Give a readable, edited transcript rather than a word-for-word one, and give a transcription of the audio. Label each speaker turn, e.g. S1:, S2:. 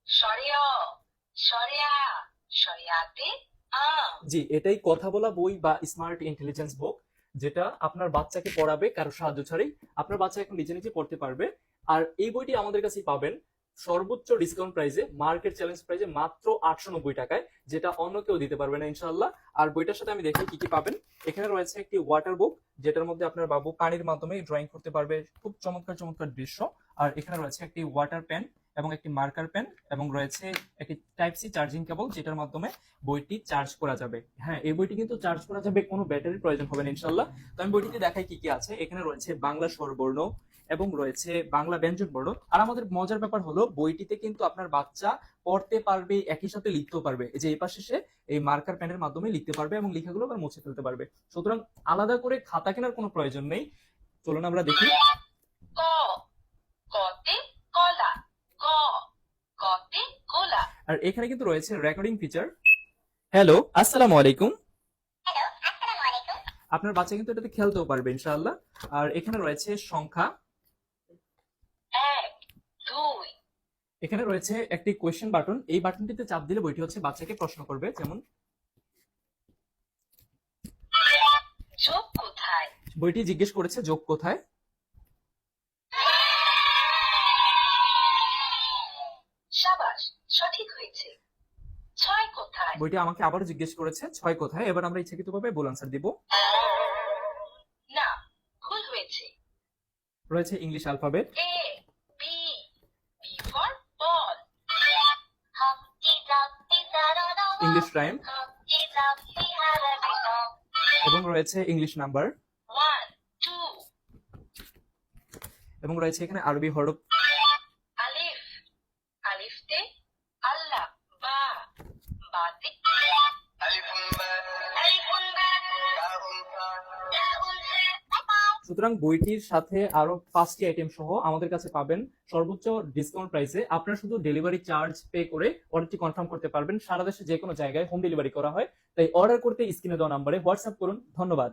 S1: সরেয় সরেয়া সরেয়াতে আম।
S2: জি, এটাই কথা বলা বই বা স্মার্ট ইন্টেলিজেন্স বুক, যেটা আপনার বাচ্চাকে পড়াবে কারো সাহায্য ছাড়াই। আপনার বাচ্চা এখন নিজে নিজে পড়তে পারবে। আর এই বইটি আমাদের কাছে পাবেন সর্বোচ্চ ডিসকাউন্ট প্রাইসে, মার্কেট চ্যালেঞ্জ প্রাইসে মাত্র 890 টাকায়, যেটা অন্য কেউ দিতে পারবে না ইনশাল্লাহ। আর বইটার সাথে আমি দেখি কি কি পাবেন। এখানে রয়েছে একটি ওয়াটার বুক, যেটার মধ্যে আপনার বাবু পানির মাধ্যমে ড্রয়িং করতে পারবে, খুব চমৎকার চমৎকার দৃশ্য। আর এখানে রয়েছে একটি ওয়াটার পেন এবং একটি মার্কার পেন, এবং রয়েছে একটি টাইপ সি চার্জিং কেবল, যেটার মাধ্যমে বইটি চার্জ করা যাবে। হ্যাঁ, এই বইটি কিন্তু চার্জ করা যাবে, কোনো ব্যাটারির প্রয়োজন হবে না ইনশাল্লাহ। তো আমি বইটিতে দেখাই কি কি আছে। এখানে রয়েছে বাংলা স্বরবর্ণ এবং রয়েছে বাংলা ব্যঞ্জন বর্ণ। আর আমাদের মজার ব্যাপার হলো, বইটিতে কিন্তু আপনার বাচ্চা পড়তে পারবে, একই সাথে লিখতেও পারবে। এই যে এই পাশে সে এই মার্কার পেনের মাধ্যমে লিখতে পারবে এবং লেখাগুলো আবার মুছে ফেলতে পারবে। সুতরাং আলাদা করে খাতা কেনার কোনো প্রয়োজন নেই। চলুন আমরা দেখি।
S1: ক কতে কলা। ক কতে কোলা।
S2: আর এখানে কিন্তু রয়েছে রেকর্ডিং ফিচার। হ্যালো, আসসালামু আলাইকুম। আপনার বাচ্চা কিন্তু এটাতে খেলতেও পারবে ইনশাআল্লাহ। আর এখানে রয়েছে সংখ্যা।
S1: এক দুই।
S2: এখানে রয়েছে একটি কোয়েশ্চেন বাটন, এই বাটনটিতে চাপ দিলে বইটি হচ্ছে বাচ্চাকে প্রশ্ন করবে, যেমন
S1: যোগ কোথায়।
S2: বইটি জিজ্ঞেস করেছে যোগ কোথায়।
S1: সাবাস, সঠিক হয়েছে। ছয় কোথায়।
S2: বইটি আমাকে আবার জিজ্ঞেস করেছে 6 কোথায়। এবার আমরা ইচ্ছাকৃতভাবে ভুল আনসার দিব।
S1: না, ভুল হয়েছে।
S2: রয়েছে English alphabet,
S1: A B B for ball.
S2: English rhyme, এবং রয়েছে ইংলিশ নাম্বার,
S1: ওয়ান টু।
S2: এবং রয়েছে এখানে আরবি হরফ।
S1: আলিফ আলিফতে আল্লাহ। বা বাতে আলিফুন বা আলিফুন বা তাউন তা।
S2: সুতরাং বইটির সাথে আরো 5টি আইটেম সহ আমাদের কাছে পাবেন সর্বোচ্চ ডিসকাউন্ট প্রাইসে। আপনারা শুধু ডেলিভারি চার্জ পে করে অর্ডারটি কনফার্ম করতে পারবেন। সারা দেশে যে কোনো জায়গায় হোম ডেলিভারি করা হয়। তাই অর্ডার করতে স্ক্রিনে দেওয়া নম্বরে হোয়াটসঅ্যাপ করুন। ধন্যবাদ।